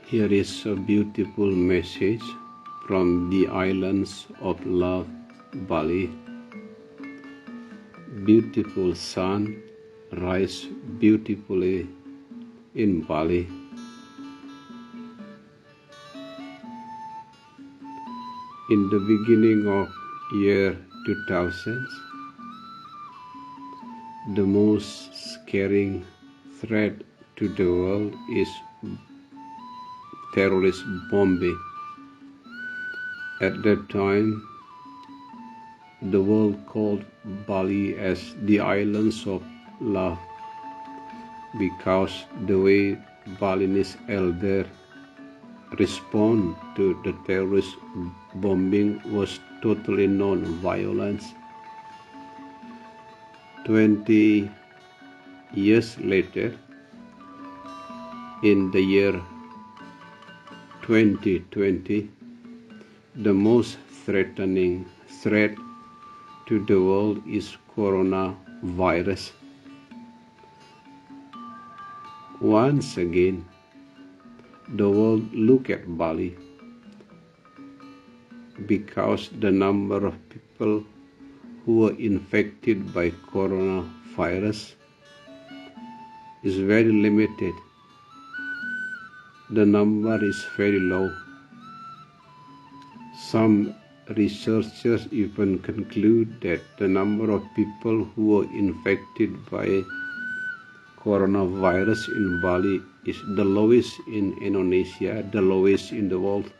Here is a beautiful message from the islands of love, Bali. Beautiful sun rise beautifully in Bali. In the beginning of year 2000, the most scaring threat to the world is terrorist bombing. At that time, the world called Bali as the islands of love because the way Balinese elders respond to the terrorist bombing was totally non-violence. 20 years later, in the year 2020, the most threatening threat to the world is coronavirus. Once again, the world look at Bali because the number of people who were infected by coronavirus is very limited. The number is very low. Some researchers even conclude that the number of people who were infected by coronavirus in Bali is the lowest in Indonesia, the lowest in the world.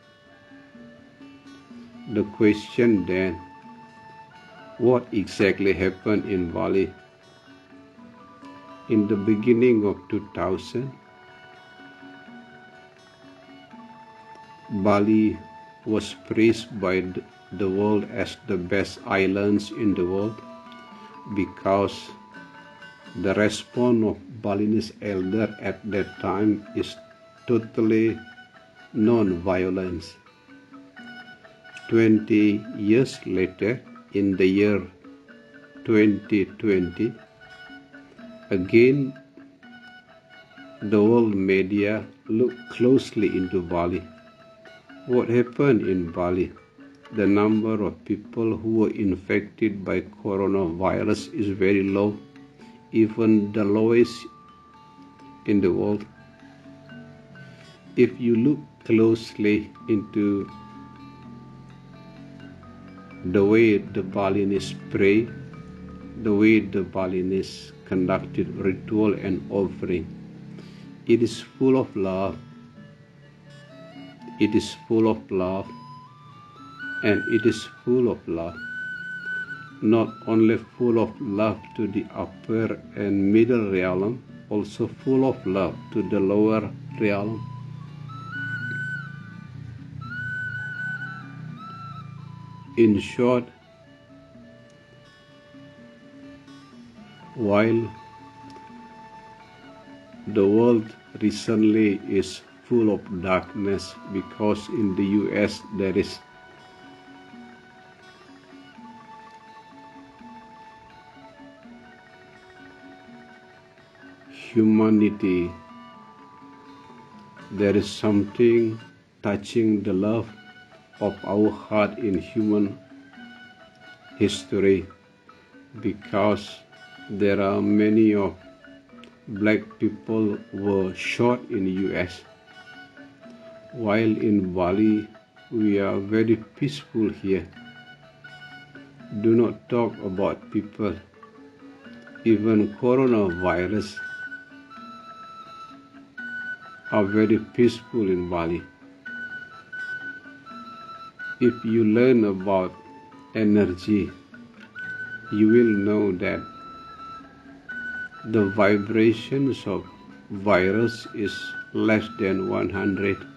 The question then, what exactly happened in Bali? In the beginning of 2000, Bali was praised by the world as the best islands in the world because the response of Balinese elder at that time is totally non-violence. 20 years later, in the year 2020, again the world media looked closely into Bali. What happened in Bali? The number of people who were infected by coronavirus is very low, even the lowest in the world. If you look closely into the way the Balinese pray, the way the Balinese conducted ritual and offering, it is full of love. It is full of love, and it is full of love. Not only full of love to the upper and middle realm, also full of love to the lower realm. In short, while the world recently is full of darkness because in the US there is humanity, there is something touching the love of our heart in human history because there are many of black people were shot in the US. While in Bali, we are very peaceful here. Do not talk about people. Even coronavirus are very peaceful in Bali. If you learn about energy, you will know that the vibrations of virus is less than 100,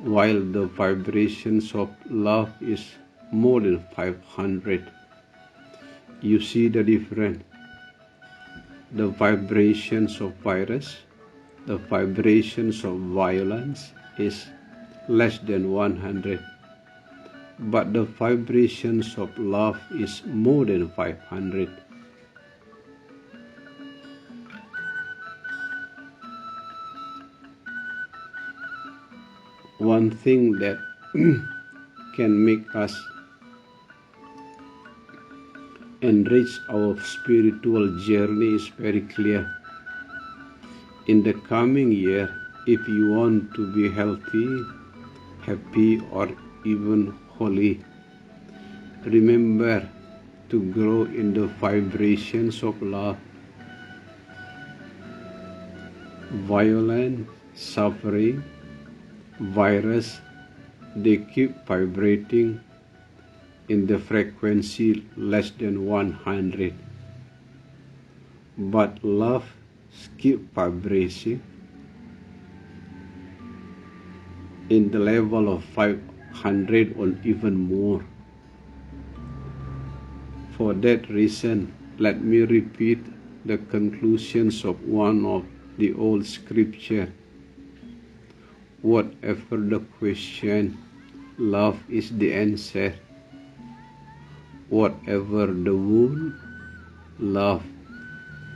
while the vibrations of love is more than 500. You see the difference. The vibrations of virus, the vibrations of violence is less than 100. But the vibrations of love is more than 500. one thing that can make us enrich our spiritual journey is very clear. In the coming year, if you want to be healthy, happy, or even holy, remember to grow in the vibrations of love. Violence, suffering, virus, they keep vibrating in the frequency less than 100. But love keep vibrating in the level of 500 or even more. For that reason, let me repeat the conclusions of one of the old scripture. Whatever the question, love is the answer. Whatever the wound, love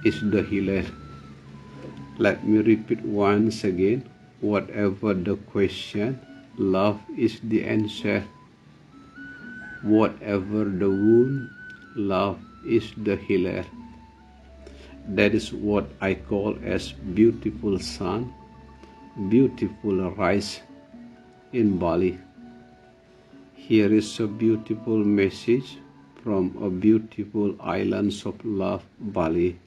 is the healer. Let me repeat once again. Whatever the question, love is the answer. Whatever the wound, love is the healer. That is what I call as beautiful sun, beautiful rise in Bali. Here is a beautiful message from a beautiful islands of love, Bali.